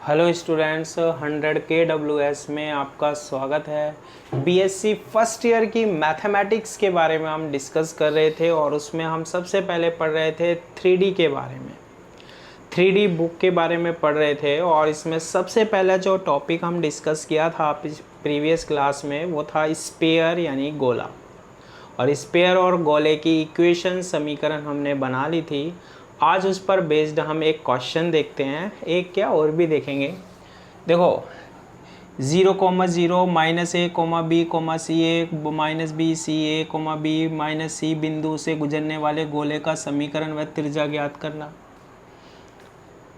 Hello students, 100 KWS में आपका स्वागत है। बीएससी फर्स्ट ईयर की मैथमेटिक्स के बारे में हम डिस्कस कर रहे थे और उसमें हम सबसे पहले पढ़ रहे थे 3D के बारे में। 3D बुक के बारे में पढ़ रहे थे और इसमें सबसे पहला जो टॉपिक हम डिस्कस किया था प्रीवियस क्लास में वो था स्फीयर यानी गोला। और स्फीयर और गोले की इक्वेशन समीकरण हमने बना ली थी। आज उस पर बेस्ड हम एक क्वेश्चन देखते हैं, एक क्या और भी देखेंगे। देखो 0,0 -a, b, c a -b c a b c बिंदु से गुजरने वाले गोले का समीकरण व त्रिज्या ज्ञात करना।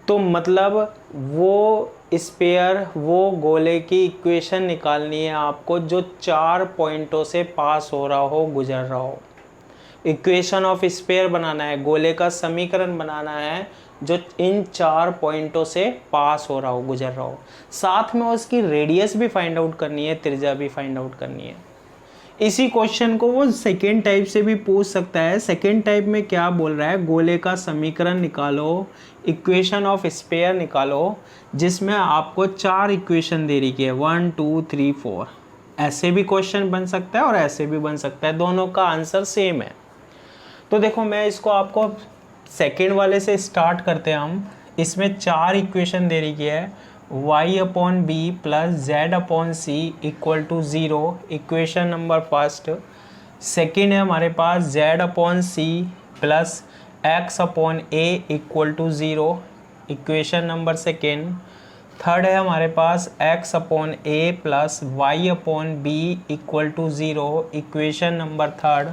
तो मतलब वो स्फीयर, वो गोले की इक्वेशन निकालनी है आपको जो 4 पॉइंटों से पास हो रहा हो, गुजर रहा हो। इक्वेशन ऑफ स्फीयर बनाना है, गोले का समीकरण बनाना है जो इन 4 पॉइंटों से पास हो रहा हो, गुजर रहा हो। साथ में उसकी रेडियस भी फाइंड आउट करनी है, त्रिज्या भी फाइंड आउट करनी है। इसी क्वेश्चन को वो सेकेंड टाइप से भी पूछ सकता है। सेकेंड टाइप में क्या बोल रहा है, गोले का समीकरण निकालो, इक्वेशन ऑफ स्फीयर निकालो, जिसमें आपको 4 इक्वेशन दे रही है, 1 2 3 4। ऐसे भी क्वेश्चन बन सकता है और ऐसे भी बन सकता है, दोनों का आंसर सेम है। तो देखो मैं इसको आपको सेकेंड वाले से स्टार्ट करते हैं हम। इसमें 4 इक्वेशन दे रही है, y/b plus z/c equal to 0, equation number first. Second है हमारे पास z/c plus x/a equal to 0, equation number second. Third है हमारे पास x/a plus y/b equal to 0, equation number third.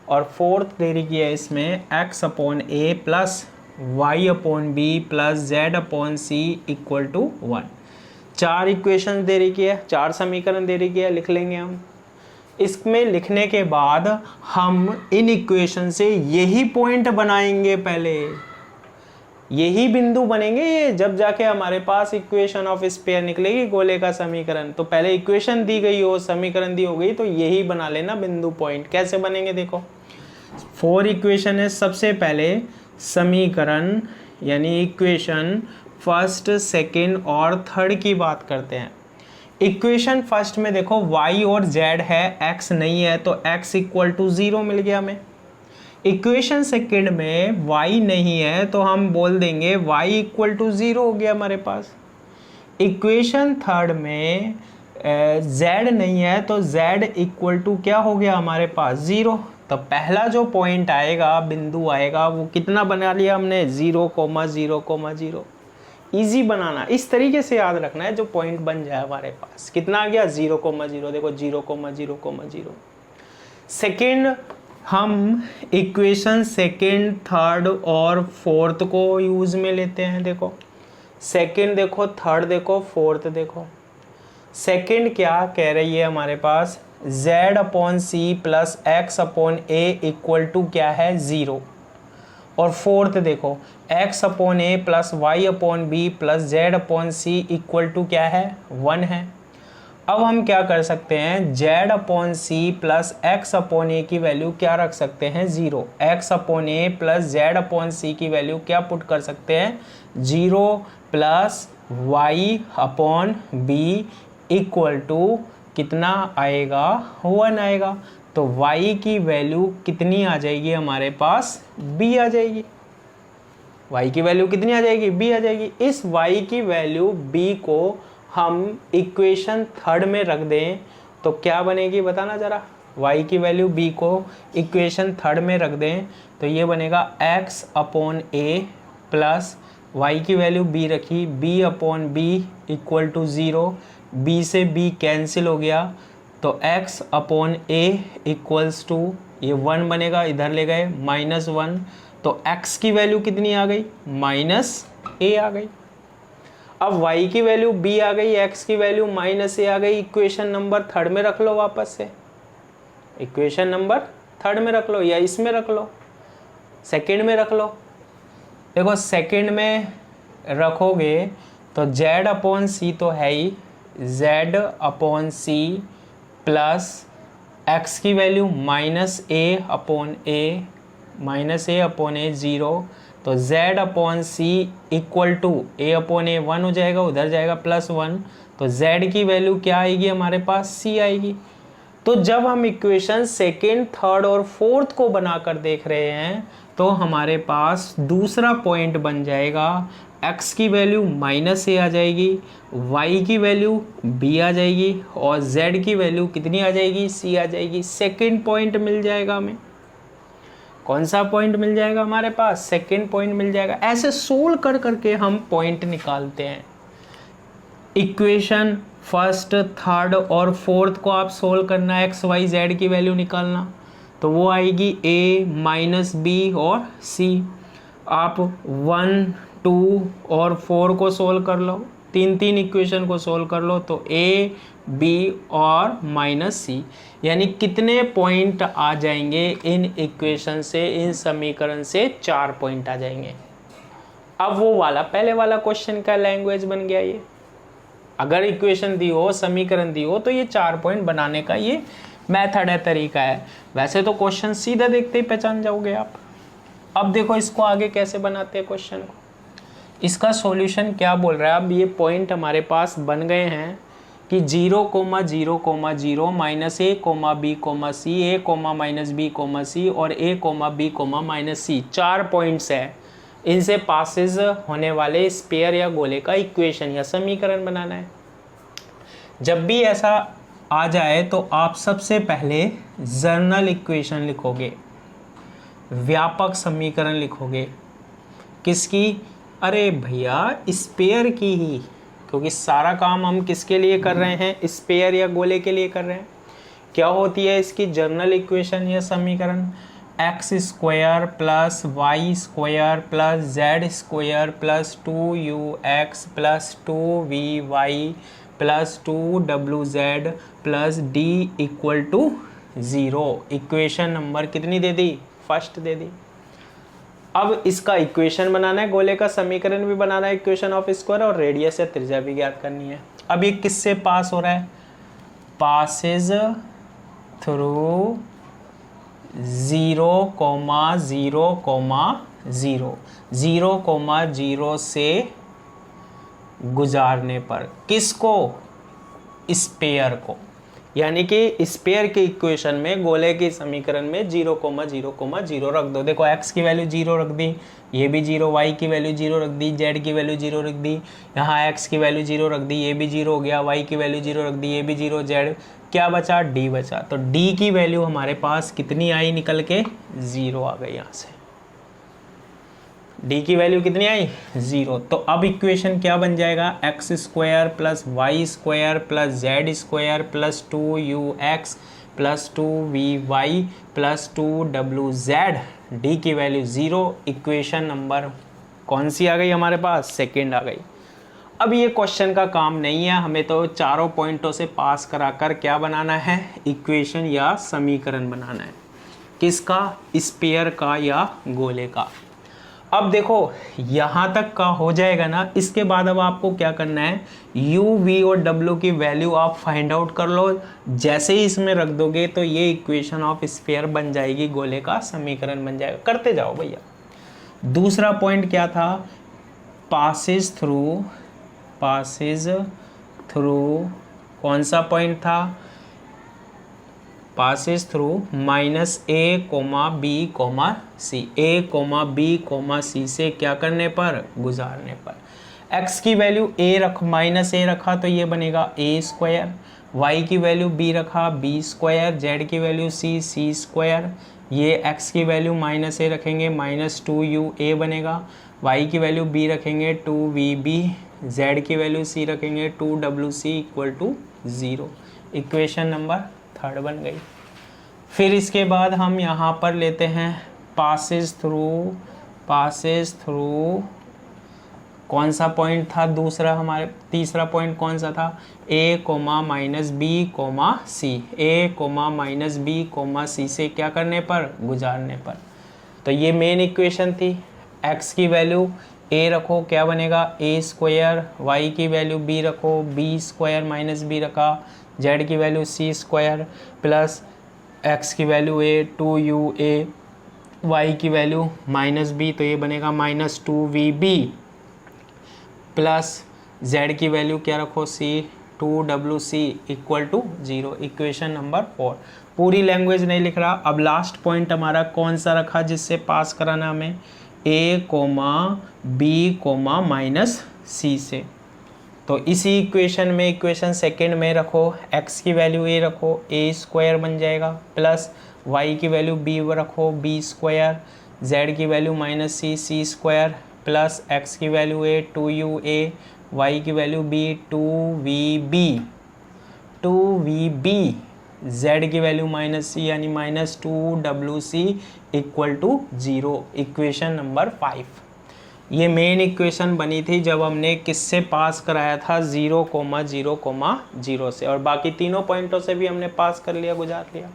और फोर्थ दे रही है इसमें x/a plus y/b plus z/c equal to 1। 4 equation दे रही है, 4 समीकरण दे रही है, लिख लेंगे हम। इसमें लिखने के बाद हम इन इक्वेशन से यही पॉइंट बनाएंगे, पहले यही बिंदु बनेंगे ये, जब जाके हमारे पास इक्वेशन ऑफ स्फीयर निकलेगी, गोले का समीकरण। तो पहले इक्वेशन दी गई हो, समीकरण दी हो गई, तो यही बना लेना बिंदु पॉइंट। कैसे बनेंगे देखो, 4 इक्वेशन है। सबसे पहले समीकरण यानी इक्वेशन फर्स्ट, सेकंड और थर्ड की बात करते हैं। इक्वेशन फर्स्ट में देखो y और z है, x नहीं है, तो x इक्वल टू 0 मिल गया हमें। इक्वेशन सेकंड में y नहीं है तो हम बोल देंगे y इक्वल टू 0 हो गया हमारे पास। इक्वेशन थर्ड में z नहीं है तो z इक्वल टू क्या हो गया हमारे पास, 0। तो पहला जो पॉइंट आएगा, बिंदु आएगा, वो कितना बना लिया हमने, 0,0,0। इजी बनाना, इस तरीके से याद रखना है जो पॉइंट बन जाए हमारे पास। कितना आ गया, 0,0। देखो 0,0,0। सेकेंड हम इक्वेशन सेकेंड, थर्ड और फोर्थ को यूज में लेते हैं। देखो सेकेंड देखो, थर्ड देखो, फोर्थ देखो। सेकेंड क्या कह रही है हमारे पास, z/c plus x/a equal to क्या है, 0। और फोर्थ देखो x/a plus y/b plus z/c equal to क्या है, 1 है। अब हम क्या कर सकते हैं, z/c प्लस x/a की वैल्यू क्या रख सकते हैं, 0। x/a प्लस z/c की वैल्यू क्या पुट कर सकते हैं, 0 प्लस y/b इक्वल टू कितना आएगा, 1 आएगा। तो y की वैल्यू कितनी आ जाएगी हमारे पास, b आ जाएगी। y की वैल्यू कितनी आ जाएगी, b आ जाएगी। इस y की वैल्यू b को हम इक्वेशन थर्ड में रख दें तो क्या बनेगी, बताना जरा। y की वैल्यू b को इक्वेशन थर्ड में रख दें तो ये बनेगा x/a प्लस y की वैल्यू b रखी, b/b इक्वल टू 0। b से b कैंसिल हो गया तो x/a इक्वल्स टू ये 1 बनेगा, इधर ले गए -1। तो x की वैल्यू कितनी आ गई, -a आ गई। अब y की वैल्यू b आ गई, x की वैल्यू -a आ गई। इक्वेशन नंबर थर्ड में रख लो, वापस से इक्वेशन नंबर थर्ड में रख लो या इसमें रख लो, सेकंड में रख लो। देखो सेकंड में रखोगे तो z/c तो है ही, z/c प्लस x की वैल्यू -a/a 0 तो z upon C equal to a upon A 1 हो जाएगा, उधर जाएगा +1, तो z की वैल्यू क्या आएगी हमारे पास, c आएगी। तो जब हम इक्वेशन सेकेंड, थर्ड और फोर्थ को बनाकर देख रहे हैं तो हमारे पास दूसरा पॉइंट बन जाएगा, x की वैल्यू -a आ जाएगी, y की वैल्यू b आ जाएगी और z की वैल्यू कितनी आ जाएगी, c आ जाएगी। सेकेंड पॉइंट मिल जाएगा हमें। कौन सा पॉइंट मिल जाएगा हमारे पास, सेकेंड पॉइंट मिल जाएगा। ऐसे सोल्व कर करके हम पॉइंट निकालते हैं। इक्वेशन फर्स्ट, थर्ड और फोर्थ को आप सोल्व करना है, एक्स वाई जेड की वैल्यू निकालना, तो वो आएगी a - b और c। आप 1, 2 और 4 को सोल्व कर लो, तीन इक्वेशन को सोल्व कर लो, तो a, b और -c, यानी कितने पॉइंट आ जाएंगे इन इक्वेशन से, इन समीकरण से 4 पॉइंट आ जाएंगे। अब वो वाला पहले वाला क्वेश्चन का लैंग्वेज बन गया ये। अगर इक्वेशन दी हो, समीकरण दी हो, तो ये 4 पॉइंट बनाने का ये मेथड है, तरीका है। वैसे तो क्वेश्चन सीधा देखते ही पहचान जाओगे आप। अब देखो इसको आगे कैसे बनाते हैं क्वेश्चन को। इसका सॉल्यूशन क्या बोल रहा है, अब ये पॉइंट हमारे पास बन गए हैं कि 0, 0, 0, -a, b, c, a, -b, c और a, b, -c 4 पॉइंट्स है। इनसे पासेस होने वाले स्फीयर या गोले का इक्वेशन या समीकरण बनाना है। जब भी ऐसा आ जाए तो आप सबसे पहले जनरल इक्वेशन लिखोगे, व्यापक समीकरण लिखोगे। किसकी, अरे भैया स्फीयर की ही, क्योंकि सारा काम हम किसके लिए कर रहे हैं, स्फीयर या गोले के लिए कर रहे हैं। क्या होती है इसकी जनरल इक्वेशन या समीकरण, x² + y² + z² + 2ux + 2vy + 2wz + d = 0। Equation number कितनी दे दी, फर्स्ट दे दी। अब इसका इक्वेशन बनाना है, गोले का समीकरण भी बनाना है, इक्वेशन ऑफ स्क्वायर, और रेडियस या त्रिज्या भी ज्ञात करनी है। अब ये किससे पास हो रहा है, पासेज थ्रू 0, 0, 0, 0, से गुजारने पर। किसको, स्फीयर को। यानी कि स्फीयर के इक्वेशन में, गोले के समीकरण में 0, 0, 0 रख दो। देखो x की वैल्यू 0 रख दी, ये भी 0, y की वैल्यू 0 रख दी, z की वैल्यू 0 रख दी, यहाँ x की वैल्यू 0 रख दी, ये भी 0 हो गया, y की वैल्यू 0 रख दी, ये भी 0, z क्या बचा, d बचा। तो d की वैल्यू हमारे पास कितनी आई निकल के, 0 आ गई यहाँ से। d की वैल्यू कितनी आई, 0। तो अब इक्वेशन क्या बन जाएगा, x² + y² + z² + 2ux + 2vy + 2wz, d की वैल्यू 0। इक्वेशन नंबर कौन सी आ गई हमारे पास, सेकेंड आ गई। अब ये क्वेश्चन का काम नहीं है, हमें तो चारों पॉइंटों से पास कराकर क्या बनाना है, इक्वेशन या समीकरण बनाना है। किसका, स्फीयर का या गोले का। अब देखो यहाँ तक का हो जाएगा ना, इसके बाद अब आपको क्या करना है, u, v और w की वैल्यू आप फाइंड आउट कर लो। जैसे ही इसमें रख दोगे तो ये इक्वेशन ऑफ स्फीयर बन जाएगी, गोले का समीकरण बन जाएगा। करते जाओ भैया। दूसरा पॉइंट क्या था, पासेज थ्रू कौन सा पॉइंट था, Passage through -a, b, c, a, b, c से क्या करने पर, गुजारने पर। x की वैल्यू -a रखा तो ये बनेगा a², y की वैल्यू b रखा b², z की वैल्यू c², ये x की वैल्यू -a रखेंगे -2ua बनेगा, y की वैल्यू b रखेंगे 2vb, z की वैल्यू c रखेंगे 2wc = 0। इक्वेशन नंबर थर्ड बन गई। फिर इसके बाद हम यहाँ पर लेते हैं पासेज थ्रू कौन सा पॉइंट था दूसरा, हमारे तीसरा पॉइंट कौन सा था, a, -b, c, a, -b, c से क्या करने पर, गुजारने पर। तो ये मेन इक्वेशन थी। x की वैल्यू a रखो, क्या बनेगा a², y की वैल्यू b रखो b² - b रखा, z की वैल्यू c² प्लस x की वैल्यू a 2ua, y की वैल्यू माइनस बी, तो ये बनेगा माइनस 2vb प्लस z की वैल्यू क्या रखो c 2wc equal to 0। Equation number 4। पूरी लैंग्वेज नहीं लिख रहा। अब लास्ट पॉइंट हमारा कौन सा रखा जिससे पास कराना हमें, a b माइनस c से। तो इसी इक्वेशन में इक्वेशन सेकेंड में रखो, x की वैल्यू a रखो, a स्क्वायर बन जाएगा, प्लस y की वैल्यू b रखो, b स्क्वायर, z की value minus c square, plus x की value a 2u a, y की वैल्यू b 2vb, z की वैल्यू माइनस c यानी minus 2wc equal to 0। Equation number 5। ये main equation बनी थी जब हमने किससे पास कराया था, 0,0,0 से, और बाकी तीनों पॉइंटों से भी हमने पास कर लिया, गुजार लिया।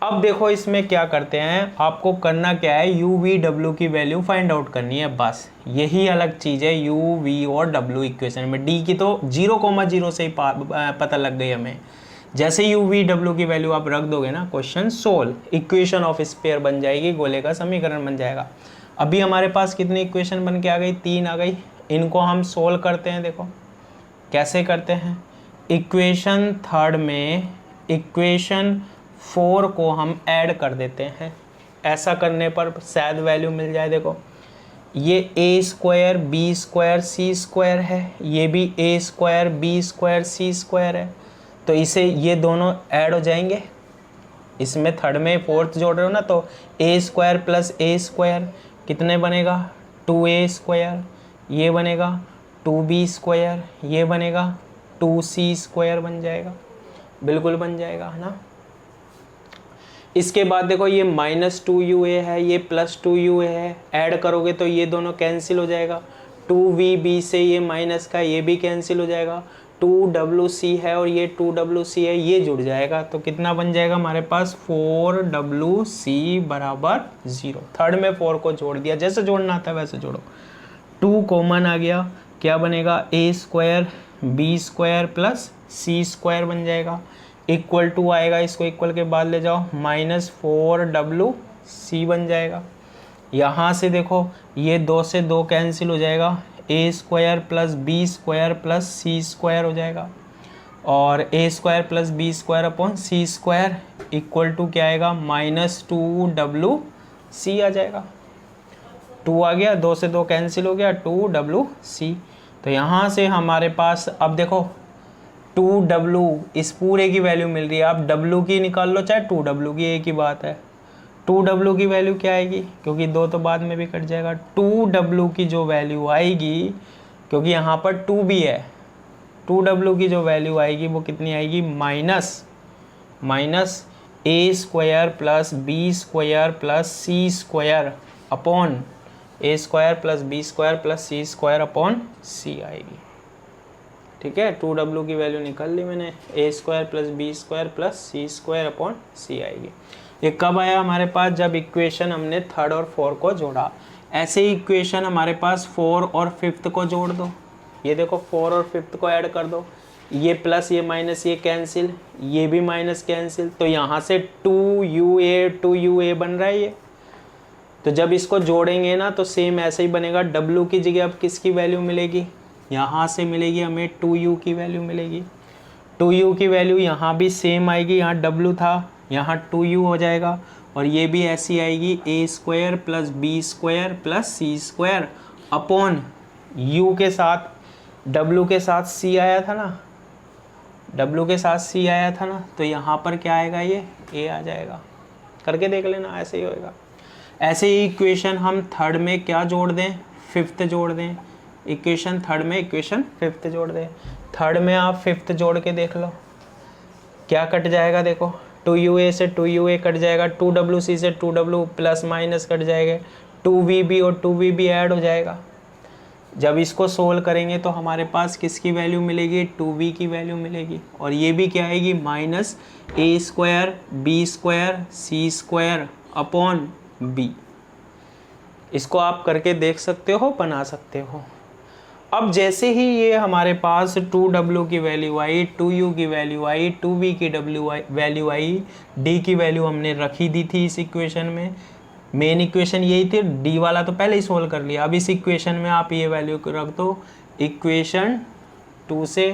अब देखो इसमें क्या करते हैं, आपको करना क्या है, u v w की वैल्यू फाइंड आउट करनी है, बस यही अलग चीज़ है। u v और w इक्वेशन में, d की तो 0,0 से ही पता लग गई हमें। जैसे u v w की वैल्यू आप रख दोगे ना, question solve, equation of sphere बन जाएगी, गोले का समीकरण बन जाएगा। अभी हमारे पास कितनी इक्वेशन बन के आ गई, 3 आ गई। इनको हम सोल्व करते हैं। देखो कैसे करते हैं, इक्वेशन थर्ड में इक्वेशन 4 को हम ऐड कर देते हैं। ऐसा करने पर शायद वैल्यू मिल जाए। देखो ये a square b square c square है, ये भी a square b square c square है, तो इसे ये दोनों ऐड हो जाएंगे। इसमें थर्ड में फोर्थ जोड़ रहे हो ना, तो a square plus a square कितने बनेगा, 2a स्क्वायर, ये बनेगा 2b स्क्वायर, ये बनेगा 2c स्क्वायर बन जाएगा, बिल्कुल बन जाएगा, है ना। इसके बाद देखो ये माइनस 2ua है, ये प्लस 2ua है, ऐड करोगे तो ये दोनों कैंसिल हो जाएगा। 2vb से ये माइनस का ये भी कैंसिल हो जाएगा। 2wc है और ये 2wc है, ये जुड़ जाएगा, तो कितना बन जाएगा हमारे पास, 4wc बराबर 0। थर्ड में 4 को जोड़ दिया, जैसे जोड़ना आता है वैसे जोड़ो। 2 कॉमन आ गया, क्या बनेगा, a square b square plus c square बन जाएगा, इक्वल टू आएगा, इसको इक्वल के बाद ले जाओ, माइनस 4wc बन जाएगा। यहाँ से देखो ये 2 से 2 कैंसिल हो जाएगा, a square plus b square plus c square हो जाएगा, और a square plus b square upon c square equal to क्या आएगा, माइनस 2wc आ जाएगा। 2 आ गया, 2 से 2 कैंसिल हो गया, 2wc। तो यहाँ से हमारे पास अब देखो 2w, इस पूरे की वैल्यू मिल रही है। आप w की निकाल लो चाहे 2w की, एक ही बात है। 2w की वैल्यू क्या आएगी, क्योंकि 2 तो बाद में भी कट जाएगा। 2w की जो वैल्यू आएगी, क्योंकि यहाँ पर 2 भी है, 2w की जो वैल्यू आएगी वो कितनी आएगी, minus a square plus b square plus c square upon a square plus b square plus c square upon c आएगी। ठीक है, 2w की वैल्यू निकाल ली मैंने, a square plus b square plus c square upon c आएगी। ये कब आया हमारे पास, जब इक्वेशन हमने थर्ड और 4 को जोड़ा। ऐसे ही इक्वेशन हमारे पास 4 और 5th को जोड़ दो। ये देखो 4 और 5th को ऐड कर दो, ये प्लस ये माइनस ये कैंसिल, ये भी माइनस कैंसिल, तो यहाँ से 2ua बन रहा है ये। तो जब इसको जोड़ेंगे ना तो सेम ऐसे ही बनेगा। w की जगह अब किसकी वैल्यू मिलेगी, यहाँ से मिलेगी हमें 2u की वैल्यू मिलेगी। 2u की वैल्यू यहाँ भी सेम आएगी, यहाँ w था, यहाँ 2u हो जाएगा, और ये भी ऐसी आएगी, a square plus b square plus c square upon u के साथ w के साथ c आया था ना, w के साथ c आया था ना, तो यहाँ पर क्या आएगा, ये a आ जाएगा। करके देख लेना, ऐसे ही होएगा। ऐसे ही इक्वेशन हम थर्ड में क्या जोड़ दें, 5th जोड़ दें। इक्वेशन थर्ड में इक्वेशन 5th जोड़ दें। थर्ड में आप 5th जोड़ के देख लो क्या कट जाएगा। देखो 2ua से 2ua कट जाएगा, 2wc से 2w प्लस माइनस कट जाएगा, 2vb और 2vb ऐड हो जाएगा। जब इसको सोल्व करेंगे तो हमारे पास किसकी वैल्यू मिलेगी, 2v की वैल्यू मिलेगी, और ये भी क्या आएगी, minus a square b square c square upon b। इसको आप करके देख सकते हो, बना सकते हो। अब जैसे ही ये हमारे पास 2w की वैल्यू आई, 2u की वैल्यू आई, 2v की वैल्यू आई, d की वैल्यू हमने रखी दी थी इस इक्वेशन में, मेन इक्वेशन यही थी, डी वाला तो पहले ही सोल्व कर लिया। अब इस इक्वेशन में आप ये वैल्यू रख दो, इक्वेशन 2 से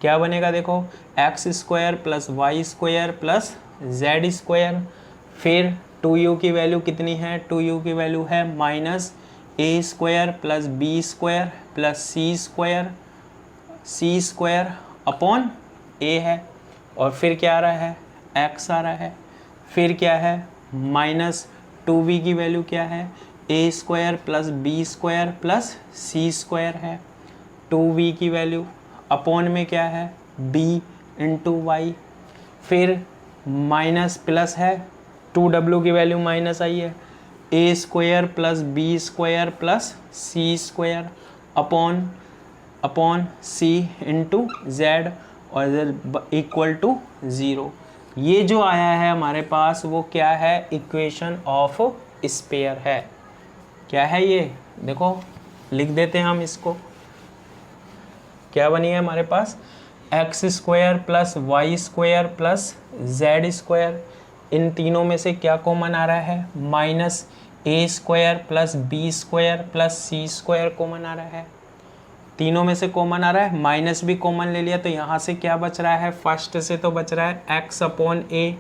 क्या बनेगा देखो, x square plus Y square plus Z square. फिर 2u की वैल्यू कितनी है, 2u की वैल्यू है minus A square plus B square plus C square upon A है। और फिर क्या आ रहा है, x आ रहा है। फिर क्या है, माइनस 2v की वैल्यू क्या है, A square plus B square plus C square है 2v की वैल्यू, अपॉन में क्या है b इंटू वाई। फिर माइनस प्लस है, 2w की वैल्यू माइनस आई है, A square plus B square plus C square upon C into Z और इधर इक्वल टू 0। ये जो आया है हमारे पास वो क्या है, इक्वेशन ऑफ स्पेयर है। क्या है ये, देखो लिख देते हैं हम इसको। क्या बनी है हमारे पास, X square plus Y square plus Z square. इन तीनों में से क्या कॉमन आ रहा है, minus A square plus B square plus C square common आ रहा है। तीनों में से कॉमन आ रहा है, माइनस भी कॉमन ले लिया तो यहाँ से क्या बच रहा है, फर्स्ट से तो बच रहा है एक्स अपॉन ए,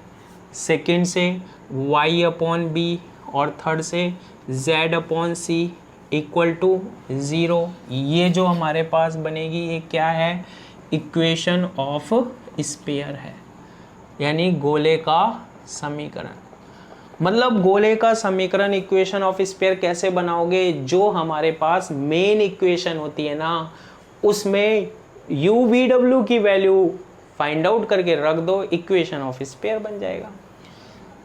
सेकेंड से वाई अपॉन बी और थर्ड से z upon C equal to 0। ये जो हमारे पास बनेगी ये क्या है, इक्वेशन ऑफ स्फीयर है, यानी गोले का समीकरण। मतलब गोले का समीकरण, इक्वेशन ऑफ स्फीयर कैसे बनाओगे, जो हमारे पास मेन इक्वेशन होती है ना उसमें u v w की वैल्यू फाइंड आउट करके रख दो, इक्वेशन ऑफ स्फीयर बन जाएगा।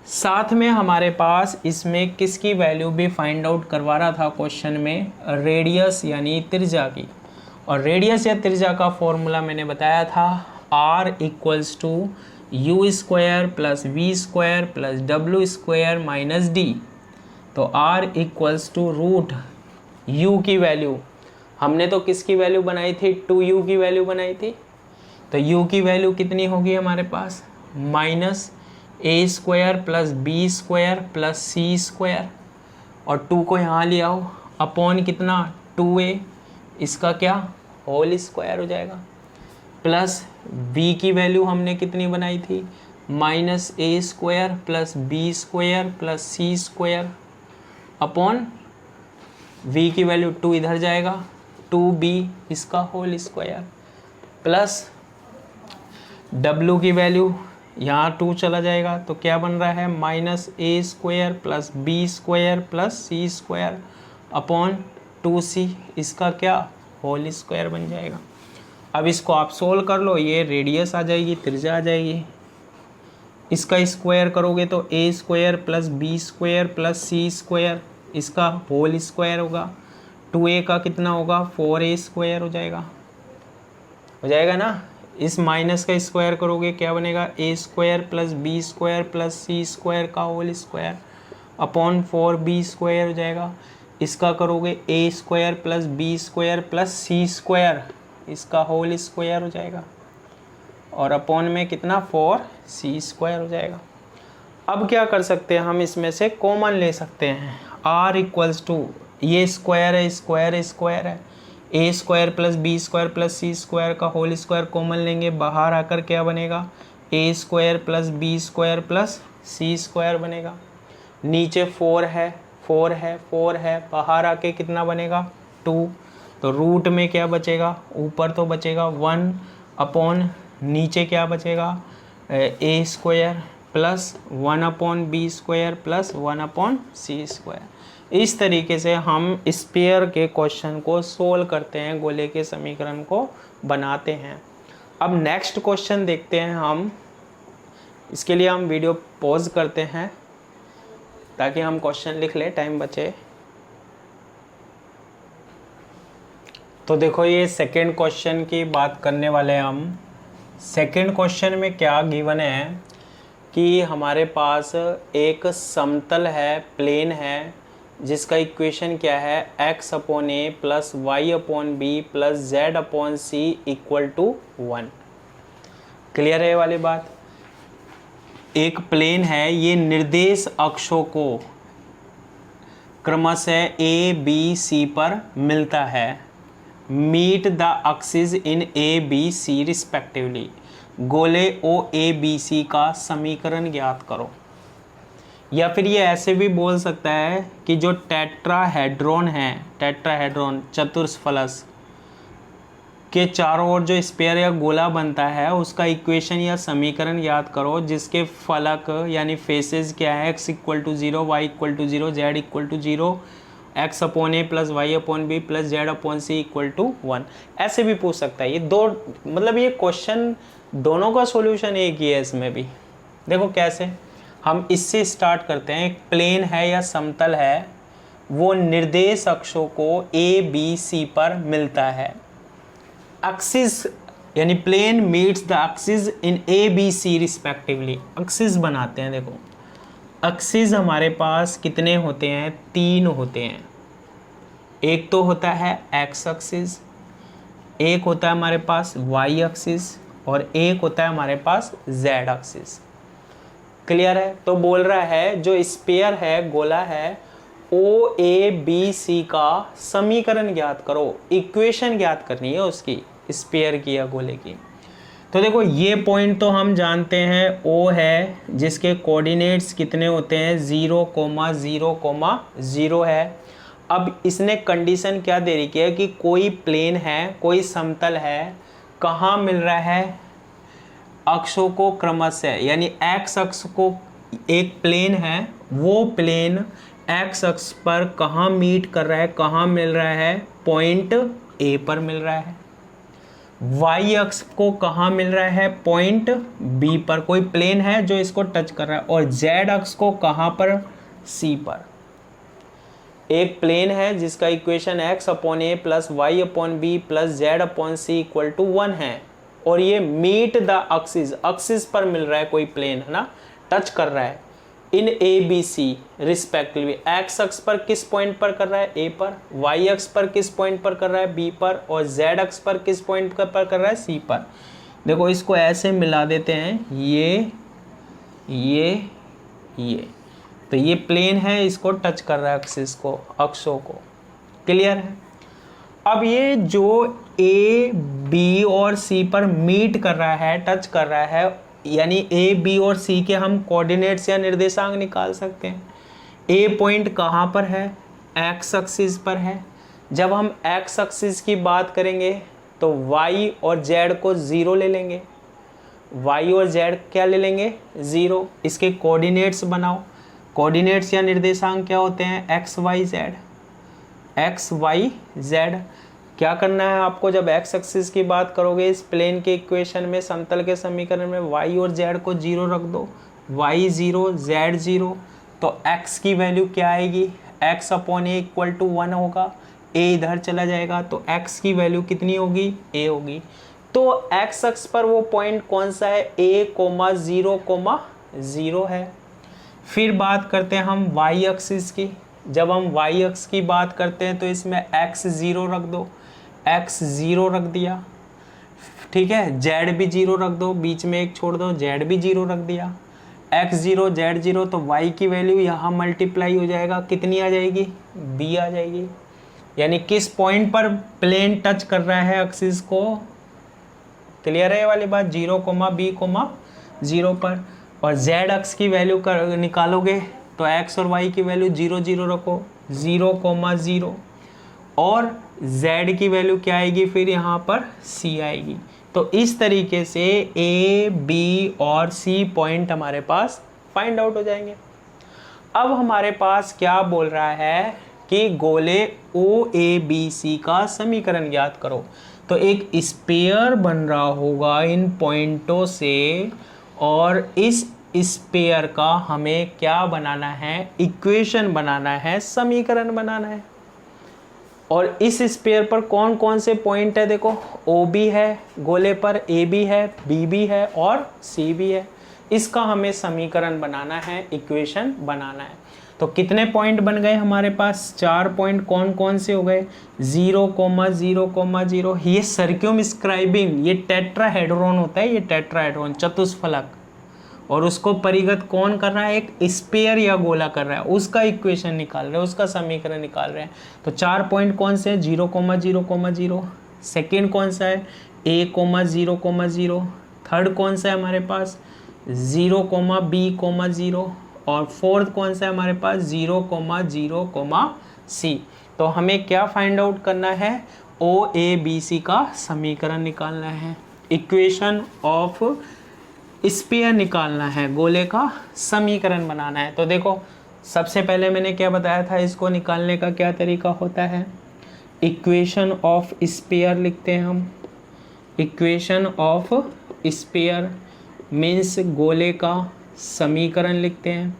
साथ में हमारे पास इसमें किसकी वैल्यू भी फाइंड आउट करवा रहा था क्वेश्चन में, रेडियस यानी त्रिज्या की। और रेडियस या त्रिज्या का फॉर्मूला मैंने बताया था, r equals to u square plus v square plus डब्ल्यू स्क्वायर माइनस डी। तो r equals to root u की वैल्यू, हमने तो किसकी वैल्यू बनाई थी, 2u की वैल्यू बनाई थी। तो u की वैल्यू कितनी होगी हमारे पास, minus A square plus B square plus C square, और 2 को यहाँ ले आओ, अपॉन कितना 2a, इसका क्या होल स्क्वायर हो जाएगा, प्लस b की वैल्यू हमने कितनी बनाई थी, minus A square plus B square plus C square upon v की वैल्यू 2 इधर जाएगा, 2b इसका होल स्क्वायर, प्लस w की वैल्यू यहाँ 2 चला जाएगा तो क्या बन रहा है, minus A square plus B square plus C square upon 2c, इसका क्या होल स्क्वायर बन जाएगा। अब इसको आप सोल्व कर लो, ये रेडियस आ जाएगी, त्रिज्या आ जाएगी, इसका स्क्वायर करोगे तो A square plus B square plus C square, इसका होल स्क्वायर होगा, 2a का कितना होगा 4a स्क्वायर हो जाएगा ना। इस माइनस का स्क्वायर करोगे क्या बनेगा, A square plus B square plus C square का whole square upon 4b square हो जाएगा। इसका करोगे A square plus B square plus C square, इसका होल स्क्वायर हो जाएगा, और अपॉन में कितना 4c स्क्वायर हो जाएगा। अब क्या कर सकते हैं, हम इसमें से कॉमन ले सकते हैं, r इक्वल्स टू ये स्क्वायर है, स्क्वायर है, A square plus B square plus C square का होल स्क्वायर कॉमन लेंगे, बाहर आकर क्या बनेगा, A square plus B square plus C square बनेगा। नीचे 4 है, बाहर आके कितना बनेगा 2, तो रूट में क्या बचेगा, ऊपर तो बचेगा 1 अपॉन नीचे क्या बचेगा, A square plus 1 upon B square plus 1 upon C square. इस तरीके से हम स्फीयर के क्वेश्चन को सोल्व करते हैं, गोले के समीकरण को बनाते हैं। अब नेक्स्ट क्वेश्चन देखते हैं हम, इसके लिए हम वीडियो पॉज करते हैं ताकि हम क्वेश्चन लिख लें, टाइम बचे। तो देखो ये सेकंड क्वेश्चन की बात करने वाले हैं हम। सेकंड क्वेश्चन में क्या गिवन है कि हमारे पास एक समतल है, प्लेन है, जिसका इक्वेशन क्या है, x upon a plus y upon b plus z upon C equal to 1। Clear है ये वाली बात। एक प्लेन है, ये निर्देश अक्षों को क्रमशः ए बी सी पर मिलता है। Meet the axis in A B C respectively. गोले ओ ए बी सी का समीकरण ज्ञात करो। या फिर ये ऐसे भी बोल सकता है कि जो टेट्राहेड्रॉन है, टेट्राहेड्रॉन चतुष्फलक के चारों ओर जो स्फीयर या गोला बनता है उसका इक्वेशन या समीकरण याद करो, जिसके फलक यानी फेसेस क्या है, x equal to 0, y equal to 0, z equal to 0, x upon a plus y upon b plus z upon C equal to 1। ऐसे भी पूछ सकता है। ये दो मतलब ये क्वेश्चन दोनों का सॉल्यूशन एक ही है इसमें भी। देखो कैसे, हम इससे स्टार्ट करते हैं। एक प्लेन है या समतल है, वो निर्देश अक्षों को ए बी सी पर मिलता है। एक्सिस यानी plane meets the axis in A B C respectively. Axis बनाते हैं। देखो एक्सिस हमारे पास कितने होते हैं, 3 होते हैं। एक तो होता है एक्स एक्सिस, एक होता है हमारे पास वाई एक्सिस और एक होता है हमारे पास जेड एक्सिस। क्लियर है? तो बोल रहा है जो स्फीयर है, गोला है, ओ ए बी सी का समीकरण ज्ञात करो। इक्वेशन ज्ञात करनी है उसकी, स्फीयर की या गोले की। तो देखो ये पॉइंट तो हम जानते हैं, ओ है जिसके कोऑर्डिनेट्स कितने होते हैं, 0,0,0 है। अब इसने कंडीशन क्या दे रही है कि कोई प्लेन है, कोई समतल है, कहाँ मिल रहा है, अक्षों को क्रमशः, यानी एक्स अक्ष को एक प्लेन है, वो प्लेन एक्स अक्ष पर कहाँ मीट कर रहा है, कहाँ मिल रहा है, पॉइंट ए पर मिल रहा है। वाई अक्ष को कहाँ मिल रहा है, पॉइंट बी पर, कोई प्लेन है जो इसको टच कर रहा है। और जेड अक्ष को कहाँ पर, सी पर। एक प्लेन है जिसका equation x upon a plus y upon b plus z upon C equal to 1 है, और ये मीट द एक्सिस, एक्सिस पर मिल रहा है, कोई प्लेन है ना, टच कर रहा है in A B C respectively. X अक्ष पर किस पॉइंट पर कर रहा है, ए पर, वाई अक्ष पर किस पॉइंट पर कर रहा है, बी पर, और जेड अक्ष पर किस पॉइंट पर कर रहा है, सी पर। देखो इसको ऐसे मिला देते हैं, ये तो ये प्लेन है, इसको टच कर रहा है एक्सिस को, अक्षों को। क्लियर है? अब ये जो ए बी और सी पर मीट कर रहा है, टच कर रहा है, यानी ए बी और सी के हम कोऑर्डिनेट्स या निर्देशांक निकाल सकते हैं। ए पॉइंट कहाँ पर है, एक्स एक्सिस पर है। जब हम एक्स एक्सिस की बात करेंगे तो वाई और जेड को 0 ले लेंगे, वाई और जेड क्या ले लेंगे, 0। इसके कोऑर्डिनेट्स बनाओ। कोऑर्डिनेट्स या निर्देशांक क्या होते हैं, x y z, x y z. क्या करना है आपको, जब एक्स एक्सिस की बात करोगे इस प्लेन के इक्वेशन में, समतल के समीकरण में, वाई और जेड को 0 रख दो, वाई 0 जेड 0। तो एक्स की वैल्यू क्या आएगी, x upon a equal to 1 होगा, ए इधर चला जाएगा, तो एक्स की वैल्यू कितनी होगी, ए होगी। तो एक्स अक्ष पर वो पॉइंट कौन सा है, a, 0,0 है। फिर बात करते हैं हम वाई एक्सिस की। जब हम वाई अक्ष की बात करते हैं तो इसमें x 0 रख दो, x 0 रख दिया, ठीक है। z भी 0 रख दो, बीच में एक छोड़ दो, z भी 0 रख दिया, x 0 z 0। तो y की वैल्यू यहाँ मल्टीप्लाई हो जाएगा, कितनी आ जाएगी, b आ जाएगी। यानी किस पॉइंट पर प्लेन टच कर रहा है एक्सिस को। क्लियर है ये वाली बात, 0, b, 0 पर। और z अक्ष की वैल्यू निकालोगे तो x और y की वैल्यू 0, 0 रखो, 0, 0। और z की वैल्यू क्या आएगी, फिर यहाँ पर c आएगी। तो इस तरीके से a, b और c पॉइंट हमारे पास फाइंड आउट हो जाएंगे। अब हमारे पास क्या बोल रहा है कि गोले OABC का समीकरण ज्ञात करो। तो एक स्फीयर बन रहा होगा इन पॉइंटों से, और इस स्फीयर का हमें क्या बनाना है, इक्वेशन बनाना है, समीकरण बनाना है। और इस स्फीयर पर कौन कौन से पॉइंट है, देखो OB है गोले पर, AB है, BB है और CB है। इसका हमें समीकरण बनाना है, इक्वेशन बनाना है। तो कितने पॉइंट बन गए हमारे पास, 4 पॉइंट। कौन कौन से हो गए, 0, 0, 0। ये सर्क्यूमस्क्राइबिंग, ये टेट्राहेड्रॉन होता है, ये टेट्राहेड्रॉन चतुष्फलक, और उसको परिगत कौन कर रहा है, एक स्फीयर या गोला कर रहा है, उसका इक्वेशन निकाल रहे हैं, उसका समीकरण निकाल रहे हैं। तो 4 पॉइंट कौन से हैं, 0,0,0। सेकेंड कौन सा है, a,0,0। थर्ड कौन सा है हमारे पास, 0,b,0। और फोर्थ कौन सा है हमारे पास, 0,0,c। तो हमें क्या फाइंड आउट करना है, OABC का समीकरण निकालना है, इक्वेशन ऑफ स्फीयर निकालना है, गोले का समीकरण बनाना है। तो देखो सबसे पहले मैंने क्या बताया था, इसको निकालने का क्या तरीका होता है, इक्वेशन ऑफ स्फीयर लिखते हैं हम। इक्वेशन ऑफ स्फीयर मीन्स गोले का समीकरण लिखते हैं।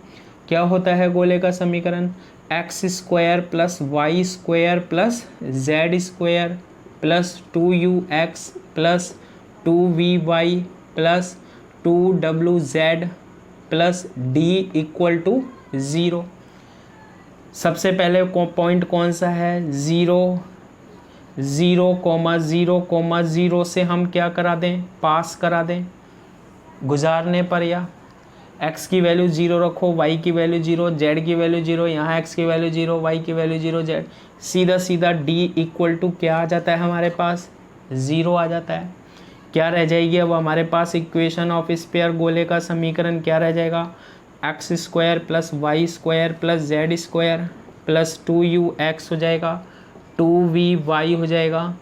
क्या होता है गोले का समीकरण, x² + y² + z² + 2ux + 2vy + 2wz + d = 0। सबसे पहले पॉइंट कौन सा है, 0,0,0 से हम क्या करा दें, पास करा दें गुजारने पर, या x की वैल्यू 0 रखो, y की वैल्यू 0, z की वैल्यू 0, यहाँ x की वैल्यू 0, y की वैल्यू 0, z, सीधा सीधा d = क्या आ जाता है हमारे पास, 0 आ जाता है। क्या रह जाएगी अब हमारे पास, इक्वेशन ऑफ स्फीयर गोले का समीकरण क्या रह जाएगा, x² + y² + z² + 2ux हो जाएगा, 2vy हो जाएगा,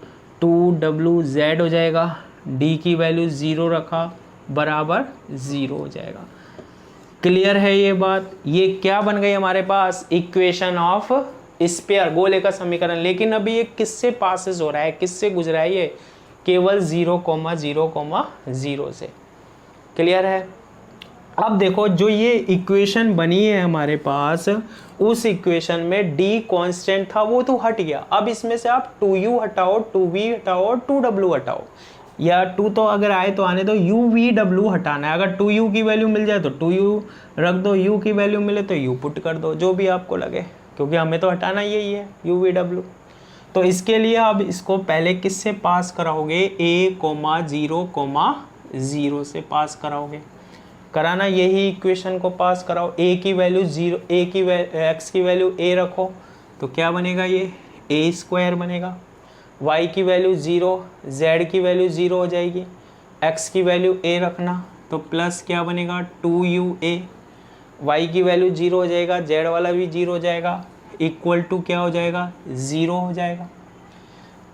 2wz हो जाएगा, d की वैल्यू 0 रखा बराबर 0 हो जाएगा। क्लियर है ये बात, ये क्या बन गई हमारे पास, इक्वेशन ऑफ स्फीयर गोले का समीकरण। लेकिन अभी ये किससे पासेस हो रहा है, किससे गुजरा है, ये केवल 0,0,0 से। क्लियर है। अब देखो जो ये इक्वेशन बनी है हमारे पास, उस इक्वेशन में d कांस्टेंट था, वो तो हट गया। अब इसमें से आप 2u हटाओ, 2v हटाओ, 2w हटाओ, या 2 तो अगर आए तो आने दो, uv w हटाना है। अगर 2u की वैल्यू मिल जाए तो 2u रख दो, u की वैल्यू मिले तो u पुट कर दो, जो भी आपको लगे, क्योंकि हमें तो हटाना यही है uv w। तो इसके लिए अब इसको पहले किससे पास कराओगे, a,0,0 से पास कराओगे। कराना यही इक्वेशन को पास कराओ, a की वैल्यू 0, x की वैल्यू a रखो तो क्या बनेगा, ये a² बनेगा। y की वैल्यू 0, z की वैल्यू 0 हो जाएगी, x की वैल्यू a रखना तो प्लस क्या बनेगा, 2ua। y की वैल्यू 0 हो जाएगा, z वाला भी 0 हो जाएगा, इक्वल टू क्या हो जाएगा, 0 हो जाएगा।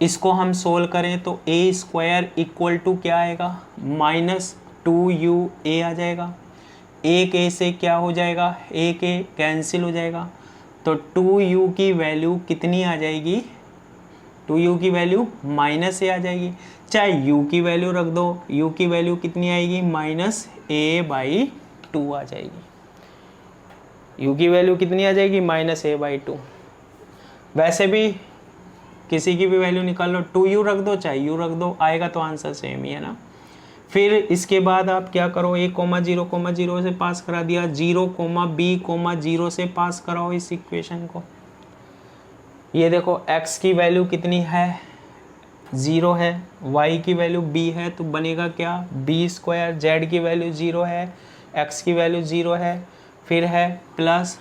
इसको हम सोल्व करें तो a² = क्या आएगा, -2ua आ जाएगा। एक a से क्या हो जाएगा, एक a कैंसिल हो जाएगा, तो 2u की वैल्यू कितनी आ जाएगी, 2u की वैल्यू -a आ जाएगी। चाहे u की वैल्यू रख दो, u की वैल्यू कितनी आएगी, -a/2 आ जाएगी। u की वैल्यू कितनी आ जाएगी, -a/2। वैसे भी किसी की भी वैल्यू निकाल लो, 2u रख दो चाहे u रख दो, आएगा तो आंसर सेम ही है ना। फिर इसके बाद आप क्या करो, a,0,0 से पास करा दिया, 0,b,0 से पास कराओ इस इक्वेशन को। ये देखो x की वैल्यू कितनी है, 0 है, y की वैल्यू b है तो बनेगा क्या, b², z की वैल्यू 0 है, x की वैल्यू 0 है, फिर है प्लस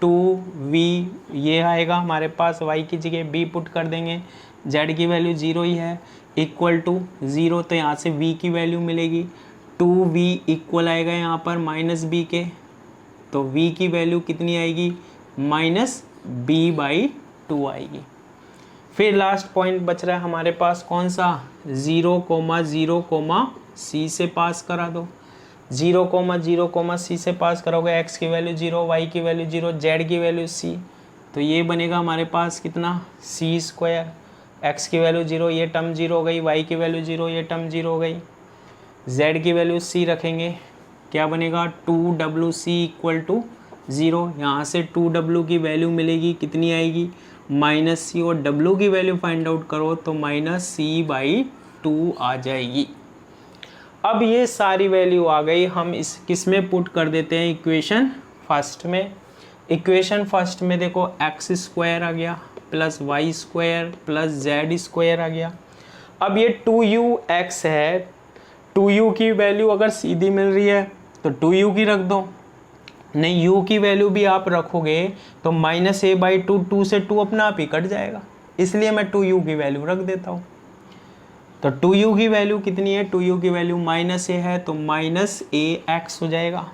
2v, ये आएगा हमारे पास, y की जगह b पुट कर देंगे, z की वैल्यू 0 ही है, इक्वल टू 0, तो यहाँ से v की वैल्यू मिलेगी, 2v इक्वल आएगा यहाँ पर -b के, तो v की वैल्यू कितनी आएगी, -b/2 आएगी। फिर लास्ट पॉइंट बच रहा है हमारे पास, कौन सा, 0,0, c से पास करा दो। 0,0, c से पास करोगे, x की वैल्यू 0, y की वैल्यू 0, z की वैल्यू c, तो ये बनेगा हमारे पास कितना, c², x की वैल्यू 0, ये टर्म 0 हो गई, y की वैल्यू 0, ये टर्म 0 हो गई, z की वैल्यू c रखेंगे, क्या बनेगा, 2wc = 0। यहाँ से 2w की वैल्यू मिलेगी, कितनी आएगी, -c, और w की वैल्यू फाइंड आउट करो तो -c/2 आ जाएगी। अब ये सारी वैल्यू आ गई, हम इस किस में पुट कर देते हैं, इक्वेशन फर्स्ट में। इक्वेशन फर्स्ट में देखो x² आ गया, प्लस y² प्लस z² आ गया। अब ये 2ux है, 2u की वैल्यू अगर सीधी मिल रही है तो 2u की रख दो, नहीं u की वैल्यू भी आप रखोगे तो -a/2, 2 से 2 अपना आप ही कट जाएगा, इसलिए मैं 2u की वैल्यू रख देता हूँ। तो 2u की वैल्यू कितनी है, 2u की वैल्यू -a है तो -ax हो जाएगा।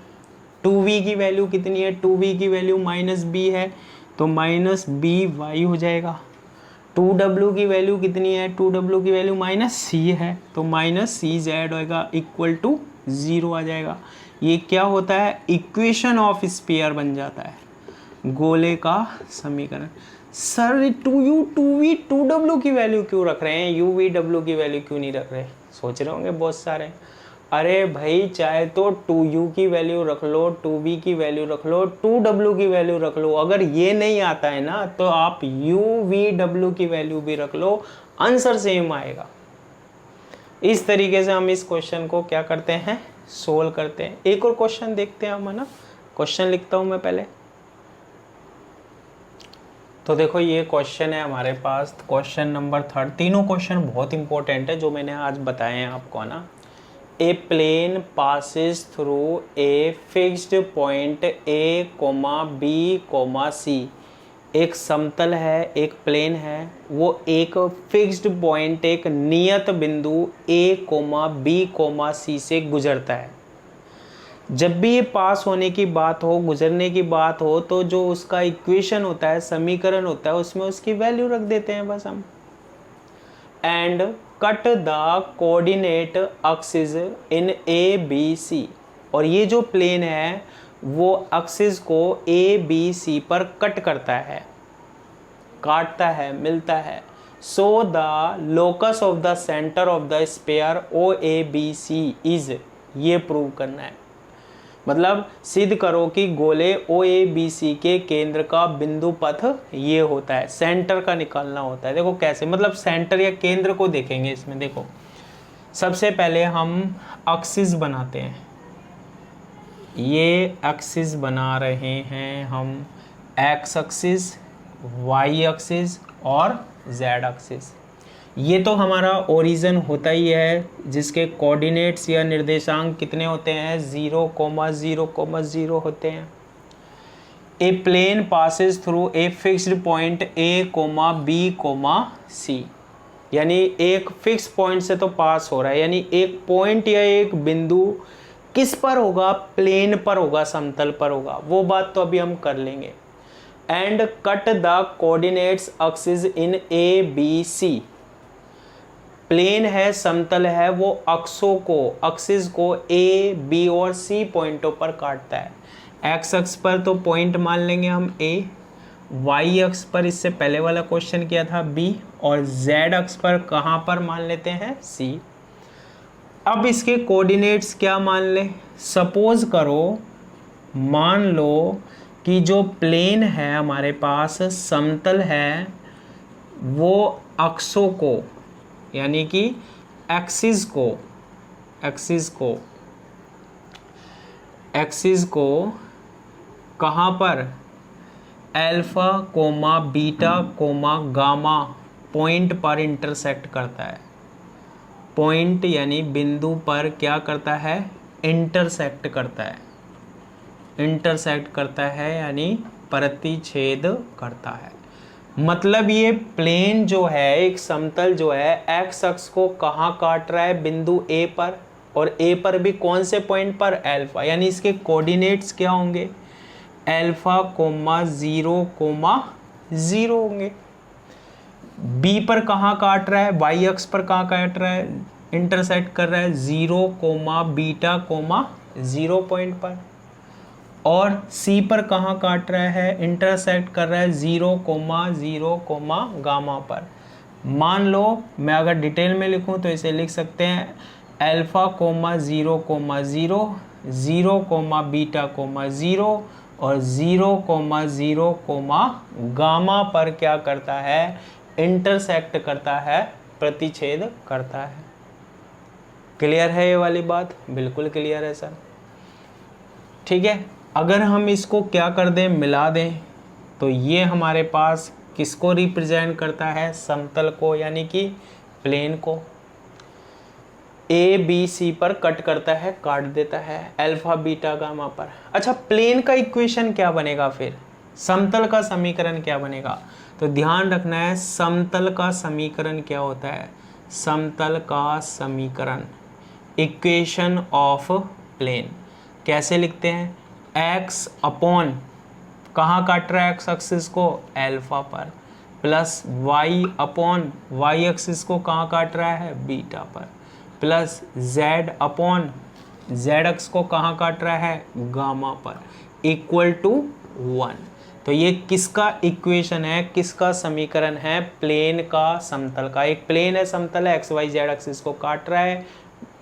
2v की वैल्यू कितनी है, 2v की वैल्यू -b है तो -by हो जाएगा। 2w की वैल्यू कितनी है, 2w की वैल्यू -c है तो -cz होएगा, इक्वल टू 0 आ जाएगा। ये क्या होता है, इक्वेशन ऑफ स्फीयर बन जाता है, गोले का समीकरण। सर 2u 2v 2w की वैल्यू क्यों रख रहे हैं, u v w की वैल्यू क्यों नहीं रख रहे, सोच रहे होंगे बहुत सारे। अरे भाई चाहे तो 2u की वैल्यू रख लो, 2v की वैल्यू रख लो, 2w की वैल्यू रख लो, अगर ये नहीं आता है ना तो आप u v w की वैल्यू भी रख लो, आंसर सेम आएगा। इस तरीके से हम इस क्वेश्चन को क्या करते हैं, सोल्व करते हैं। एक और क्वेश्चन देखते हैं हम, है ना। क्वेश्चन लिखता हूं मैं पहले। तो देखो ये क्वेश्चन है हमारे पास, क्वेश्चन नंबर 3। तीनों क्वेश्चन बहुत इंपॉर्टेंट है जो मैंने आज बताए हैं आपको ना। A plane passes through a fixed point A comma B comma C. एक समतल है, एक प्लेन है, वो एक फिक्स्ड पॉइंट, एक नियत बिंदु ए कोमा बी कोमा सी से गुजरता है। जब भी ये पास होने की बात हो, गुजरने की बात हो, तो जो उसका इक्वेशन होता है, समीकरण होता है, उसमें उसकी वैल्यू रख देते हैं बस हम। And cut the coordinate axis in A B c. और ये जो प्लेन है वो एक्सिस को ए बी सी पर कट करता है, काटता है, मिलता है। So the locus of the centre of the sphere o a B c is, ये प्रूव करना है। मतलब सिद्ध करो कि गोले ओ ए बी सी के केंद्र का बिंदु पथ ये होता है, सेंटर का निकालना होता है। देखो कैसे, मतलब सेंटर या केंद्र को देखेंगे इसमें। देखो सबसे पहले हम एक्सिस बनाते हैं, ये एक्सिस बना रहे हैं हम, एक्स एक्सिस, वाई एक्सिस और जेड एक्सिस। ये तो हमारा ओरिजिन होता ही है, जिसके कोऑर्डिनेट्स या निर्देशांक कितने होते हैं, 0,0,0 होते हैं। A plane passes through a fixed point A comma B comma C, यानी एक फिक्स पॉइंट से तो पास हो रहा है, यानी एक पॉइंट या एक बिंदु किस पर होगा, प्लेन पर होगा, समतल पर होगा, वो बात तो अभी हम कर लेंगे। And cut the coordinates axis in A B c. Plane है, समतल है, वो अक्षों को, एक्सिस को ए बी और सी पॉइंटों पर काटता है। एक्स अक्ष पर तो पॉइंट मान लेंगे हम ए, वाई अक्ष पर इससे पहले वाला क्वेश्चन किया था बी, और जेड अक्ष पर कहाँ पर मान लेते हैं, सी। अब इसके कोऑर्डिनेट्स क्या मान ले, सपोज करो, मान लो कि जो प्लेन है हमारे पास, समतल है, वो अक्षों को, यानी कि एक्सिस को कहाँ पर, alpha comma beta comma gamma point पर इंटरसेक्ट करता है। पॉइंट यानी बिंदु पर क्या करता है, इंटरसेक्ट करता है, यानी प्रतिच्छेद करता है। मतलब ये प्लेन जो है, एक समतल जो है, एक्स अक्ष को कहाँ काट रहा है, बिंदु ए पर, और ए पर भी कौन से पॉइंट पर, अल्फा, यानी इसके कोऑर्डिनेट्स क्या होंगे, अल्फा कोमा 0,0 होंगे। बी पर कहाँ काट रहा है, वाई अक्ष पर कहाँ काट रहा है, इंटरसेक्ट कर रहा है 0,β,0 पॉइंट पर। और सी पर कहाँ काट रहा है, इंटरसेक्ट कर रहा है 0,0, गामा पर। मान लो मैं अगर डिटेल में लिखूं तो इसे लिख सकते हैं अल्फा कोमा 0,0, 0,β,0 और 0,0, गामा पर क्या करता है, इंटरसेक्ट करता है, प्रतिच्छेद करता है। क्लियर है ये वाली बात, बिल्कुल क्लियर है सर। ठीक है, अगर हम इसको क्या कर दें, मिला दें, तो ये हमारे पास किसको रिप्रेजेंट करता है, समतल को, यानी कि प्लेन को। ए बी सी पर कट करता है, काट देता है, अल्फा बीटा गामा पर। अच्छा, प्लेन का इक्वेशन क्या बनेगा फिर, समतल का समीकरण क्या बनेगा? तो ध्यान रखना है, समतल का समीकरण क्या होता है? समतल का समीकरण, इक्वेशन ऑफ प्लेन कैसे लिखते हैं? एक्स अपॉन, कहाँ काट रहा है एक्स एक्सिस को? अल्फा पर, plus y upon y axis को कहाँ काट रहा है? बीटा पर, plus z upon z x को कहाँ काट रहा है? गामा पर, इक्वल टू 1। तो ये किसका इक्वेशन है, किसका समीकरण है? प्लेन का, समतल का। एक प्लेन है, समतल है, एक्स वाई जेड एक्सिस को काट रहा है,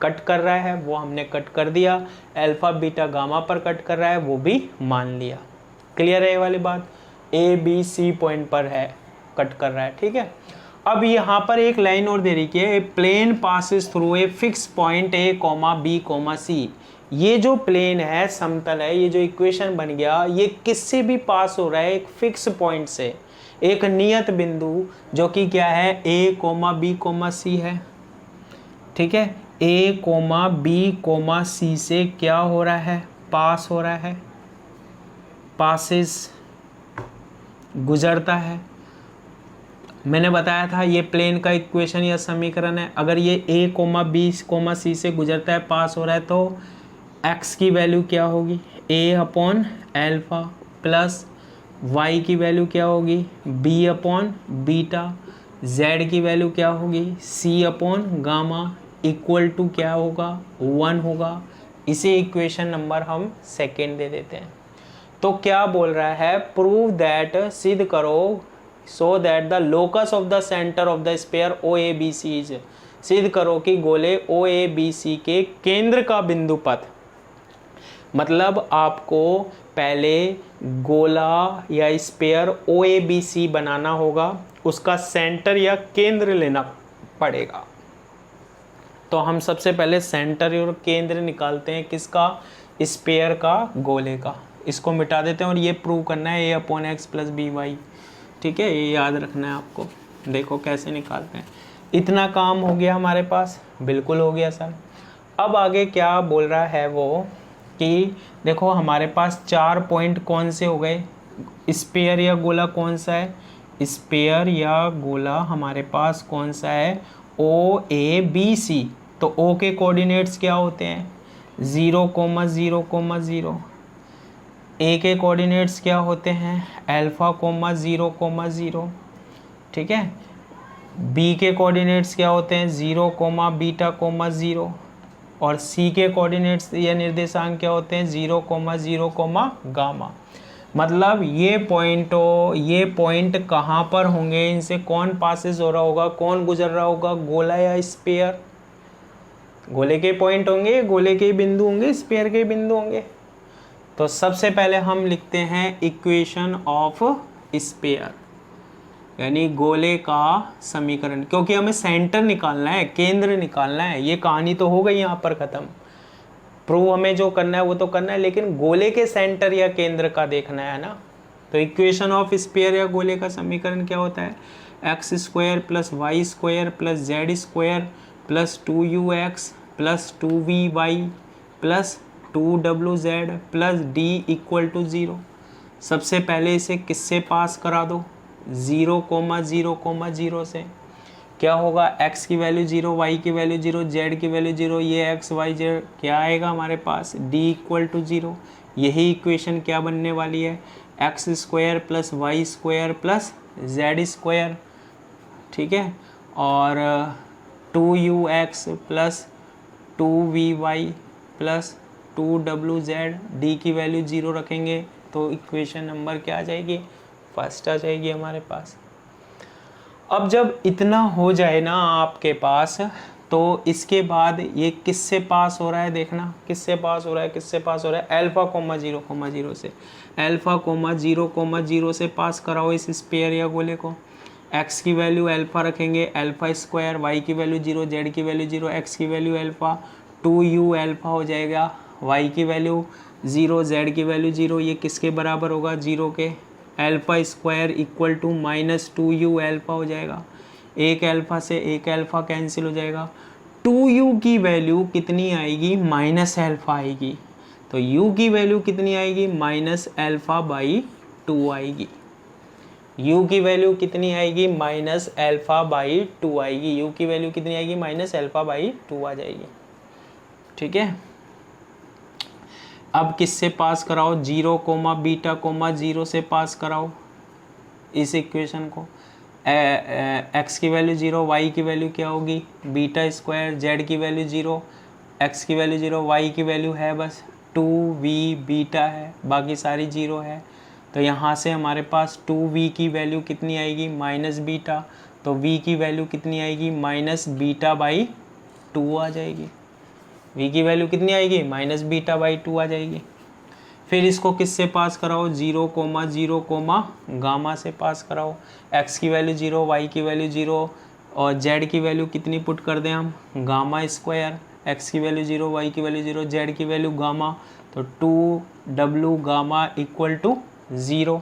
कट कर रहा है, वो हमने कट कर दिया। अल्फा बीटा गामा पर कट कर रहा है, वो भी मान लिया। क्लियर है ये वाली बात? ए बी सी पॉइंट पर है, कट कर रहा है, ठीक है। अब यहाँ पर एक लाइन और दे रही है, a plane passes through a fix point A comma B comma C. ये जो प्लेन है, समतल है, ये जो इक्वेशन बन गया, ये किससे भी पास हो रहा है? एक फिक्स पॉइंट से, एक नियत बिंदु, जो कि क्या है? ए कोमा बी कोमा सी है, ठीक है। ए कोमा बी कोमा सी से क्या हो रहा है? पास हो रहा है, पासिस, गुजरता है। मैंने बताया था ये प्लेन का इक्वेशन या समीकरण है। अगर ये ए कोमा बी कोमा सी से गुजरता है, पास हो रहा है, तो x की वैल्यू क्या होगी? a upon alpha, plus y की वैल्यू क्या होगी? b अपॉन बीटा, z की वैल्यू क्या होगी? c upon gamma, equal to क्या होगा? 1 होगा। इसे इक्वेशन नंबर हम सेकेंड दे देते हैं। तो क्या बोल रहा है? प्रूव दैट, सिद्ध करो, so that the locus of the centre of the sphere o a B c is, सिद्ध करो कि गोले ओ ए बी सी के केंद्र का बिंदु पथ, मतलब आपको पहले गोला या sphere o a B C बनाना होगा, उसका सेंटर या केंद्र लेना पड़ेगा। तो हम सबसे पहले सेंटर और केंद्र निकालते हैं, किसका? स्फीयर का, गोले का। इसको मिटा देते हैं और ये प्रूव करना है, A upon X plus B Y, ठीक है। ये याद रखना है आपको। देखो कैसे निकालते हैं। इतना काम हो गया हमारे पास, बिल्कुल हो गया सर। अब आगे क्या बोल रहा है वो, कि देखो हमारे पास 4 पॉइंट कौन से हो गए? स्फीयर या गोला कौन सा है? स्फीयर या गोला हमारे पास कौन सा है? ओ ए बी सी। तो ओ के कोऑर्डिनेट्स क्या होते हैं? 0,0,0। ए के कोऑर्डिनेट्स क्या होते हैं? अल्फा, 0,0, ठीक है। बी के कोऑर्डिनेट्स क्या होते हैं? 0, बीटा, 0। और सी के कोऑर्डिनेट्स या निर्देशांक क्या होते हैं? 0,0, गामा। मतलब ये पॉइंट कहाँ पर होंगे? इनसे कौन पासेस हो रहा होगा, कौन गुजर रहा होगा? गोला या स्फीयर? गोले के पॉइंट होंगे, गोले के बिंदु होंगे, स्फीयर के बिंदु होंगे। तो सबसे पहले हम लिखते हैं इक्वेशन ऑफ स्फीयर, यानी गोले का समीकरण, क्योंकि हमें सेंटर निकालना है, केंद्र निकालना है। ये कहानी तो हो गई यहाँ पर ख़त्म, प्रूव हमें जो करना है वो तो करना है, लेकिन गोले के सेंटर या केंद्र का देखना है ना। तो इक्वेशन ऑफ स्फीयर या गोले का समीकरण क्या होता है? X square plus Y square plus Z square plus 2ux plus 2vy plus 2wz plus d equal to 0। सबसे पहले इसे किससे पास करा दो? 0,0,0 से। क्या होगा? x की वैल्यू 0, y की वैल्यू 0, z की वैल्यू 0, ये x y z क्या आएगा हमारे पास? d equal to 0। यही इक्वेशन क्या बनने वाली है? X square plus Y square plus Z square, ठीक है, और 2ux plus 2vy plus 2wz, d की वैल्यू 0 रखेंगे तो इक्वेशन नंबर क्या आ जाएगी? फर्स्ट आ जाएगी हमारे पास। अब जब इतना हो जाए ना आपके पास, तो इसके बाद ये किससे पास हो रहा है? देखना किससे पास हो रहा है, किससे पास हो रहा है? अल्फा, 0,0 से। अल्फा, 0,0 से पास कराओ इस स्फीयर या गोले को। x की वैल्यू अल्फा रखेंगे, अल्फा स्क्वायर, y की वैल्यू 0, z की वैल्यू 0, x की वैल्यू अल्फा, 2u अल्फा हो जाएगा, y की वैल्यू 0, z की वैल्यू 0। ये किसके बराबर होगा? 0 के। Alpha square equal to minus 2u alpha हो जाएगा। एक अल्फा से एक अल्फा कैंसिल हो जाएगा। 2u की वैल्यू कितनी आएगी, माइनस एल्फा आएगी। तो u की वैल्यू कितनी आएगी, माइनस एल्फा बाई 2 आएगी। u की वैल्यू कितनी आएगी, माइनस एल्फा बाई 2 आएगी। u की वैल्यू कितनी आएगी, माइनस एल्फा बाई 2 आ जाएगी। ठीक है, अब किससे पास कराओ, 0 कोमा बीटा कोमा 0 से पास कराओ इस इक्वेशन को। x की वैल्यू 0, y की वैल्यू क्या होगी, बीटा स्क्वायर, z की वैल्यू 0, x की वैल्यू 0, y की वैल्यू है बस 2v बीटा है, बाकी सारी 0 है। तो यहाँ से हमारे पास 2v की वैल्यू कितनी आएगी, माइनस बीटा। तो v की वैल्यू कितनी आएगी, माइनस बीटा बाई 2 आ जाएगी। v की वैल्यू कितनी आएगी, माइनस बीटा बाई 2 आ जाएगी। फिर इसको किससे पास कराओ, 0 कोमा 0 कोमा गामा से पास कराओ। x की वैल्यू 0, y की वैल्यू 0 और z की वैल्यू कितनी पुट कर दें हम, गामा स्क्वायर। x की वैल्यू 0, y की वैल्यू 0, z की वैल्यू गामा। तो 2w गामा इक्वल टू 0।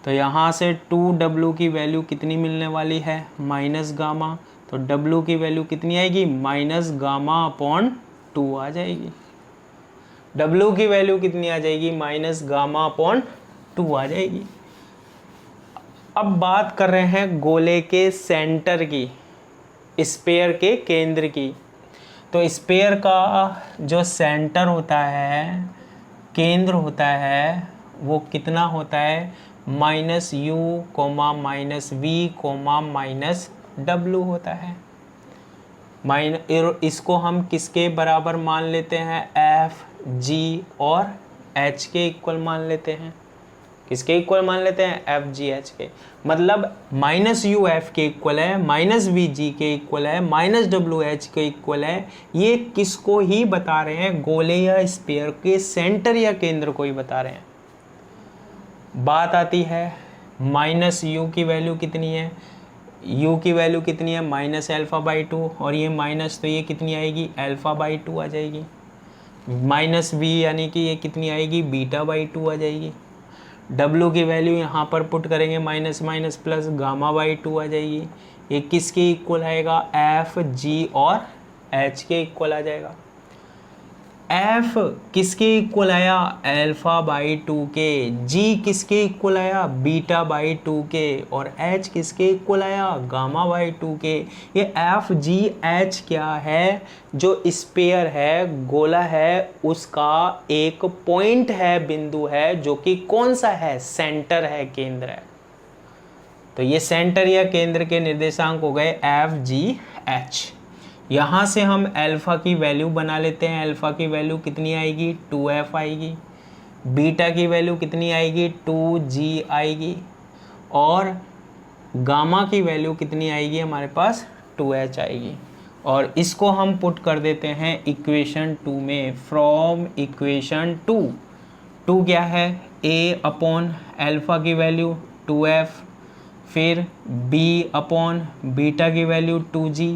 तो यहाँ से 2w की वैल्यू कितनी मिलने वाली है, माइनस गामा। तो w की वैल्यू कितनी आएगी, माइनस गामा अपॉन 2 आ जाएगी। W की वैल्यू कितनी आ जाएगी, माइनस गामा अपॉन 2 आ जाएगी। अब बात कर रहे हैं गोले के सेंटर की, स्फीयर के केंद्र की। तो स्फीयर का जो सेंटर होता है, केंद्र होता है, वो कितना होता है, minus u comma minus v comma minus डब्लू होता है। इसको हम किसके बराबर मान लेते हैं, एफ जी और एच के इक्वल मान लेते हैं। किसके इक्वल मान लेते हैं, एफ जी एच के। मतलब माइनस यू एफ के इक्वल है, माइनस वी जी के इक्वल है, माइनस डब्ल्यू एच के इक्वल है। ये किसको ही बता रहे हैं, गोले या स्फीयर के सेंटर या केंद्र को ही बता रहे हैं। बात आती है माइनस यू की वैल्यू कितनी है, u की वैल्यू कितनी है, माइनस एल्फा बाई 2 और ये माइनस, तो ये कितनी आएगी, एल्फा बाई 2 आ जाएगी। माइनस v यानी कि ये कितनी आएगी, बीटा बाई 2 आ जाएगी। w की वैल्यू यहाँ पर पुट करेंगे, minus minus plus gamma by 2 आ जाएगी। ये किसके इक्वल आएगा, एफ जी और एच के इक्वल आ जाएगा। एफ किसके इक्वल आया, एल्फा बाई 2 के। जी किसके इक्वल आया, बीटा बाई 2 के। और एच किसके इक्वल आया, गामा बाई 2 के। ये एफ जी एच क्या है, जो स्फीयर है, गोला है, उसका एक पॉइंट है, बिंदु है, जो कि कौन सा है, सेंटर है, केंद्र है। तो ये सेंटर या केंद्र के निर्देशांक हो गए एफ जी एच। यहाँ से हम अल्फा की वैल्यू बना लेते हैं। अल्फा की वैल्यू कितनी आएगी, 2f आएगी। बीटा की वैल्यू कितनी आएगी, 2g आएगी। और गामा की वैल्यू कितनी आएगी हमारे पास, 2h आएगी। और इसको हम पुट कर देते हैं इक्वेशन 2 में। फ्रॉम इक्वेशन 2 क्या है, a अपॉन अल्फा की वैल्यू 2f, फिर b अपॉन बीटा की value 2g,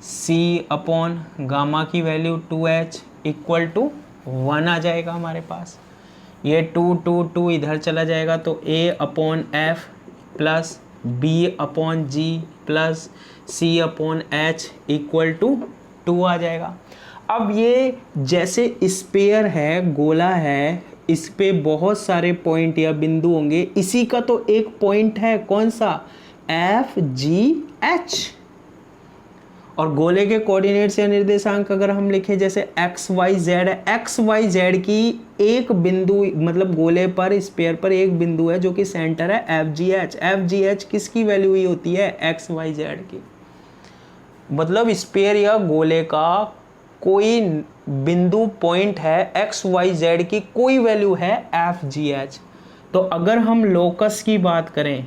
c upon gamma की वैल्यू 2h इक्वल टू 1 आ जाएगा हमारे पास। ये 2 इधर चला जाएगा, तो a upon f plus b upon g plus c upon h equal to 2 आ जाएगा। अब ये जैसे स्फीयर है, गोला है, इस पे बहुत सारे पॉइंट या बिंदु होंगे। इसी का तो एक पॉइंट है, कौन सा, एफ जी एच। और गोले के कोऑर्डिनेट्स या निर्देशांक अगर हम लिखें जैसे एक्स वाई जेड है, एक्स वाई जेड की एक बिंदु, मतलब गोले पर, स्फीयर पर एक बिंदु है जो कि सेंटर है F G H. F G H किसकी वैल्यू ही होती है, एक्स वाई जेड की। मतलब स्फीयर या गोले का कोई बिंदु पॉइंट है, एक्स वाई जेड की कोई वैल्यू है एफ जी एच। तो अगर हम लोकस की बात करें,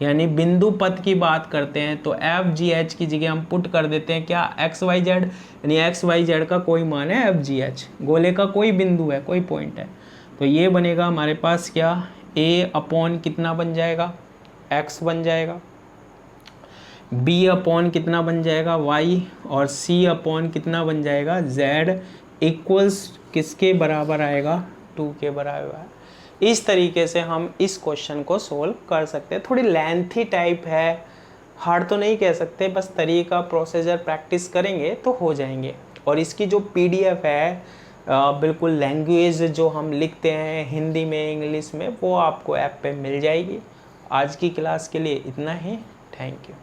यानी बिंदु पथ की बात करते हैं, तो एफ जी एच की जगह हम पुट कर देते हैं क्या, एक्स वाई जेड, यानी एक्स वाई जेड का कोई मान है एफ जी एच, गोले का कोई बिंदु है, कोई पॉइंट है। तो ये बनेगा हमारे पास क्या, ए अपॉन कितना बन जाएगा, एक्स बन जाएगा, बी अपॉन कितना बन जाएगा, वाई, और सी अपॉन कितना बन जाएगा, जेड, इक्वल्स किसके बराबर आएगा, 2 के बराबर। इस तरीके से हम इस क्वेश्चन को सोल्व कर सकते हैं। थोड़ी लेंथी टाइप है, हार्ड तो नहीं कह सकते, बस तरीका प्रोसीजर प्रैक्टिस करेंगे तो हो जाएंगे। और इसकी जो पीडीएफ है बिल्कुल लैंग्वेज जो हम लिखते हैं हिंदी में इंग्लिश में, वो आपको ऐप पे मिल जाएगी। आज की क्लास के लिए इतना ही। Thank you.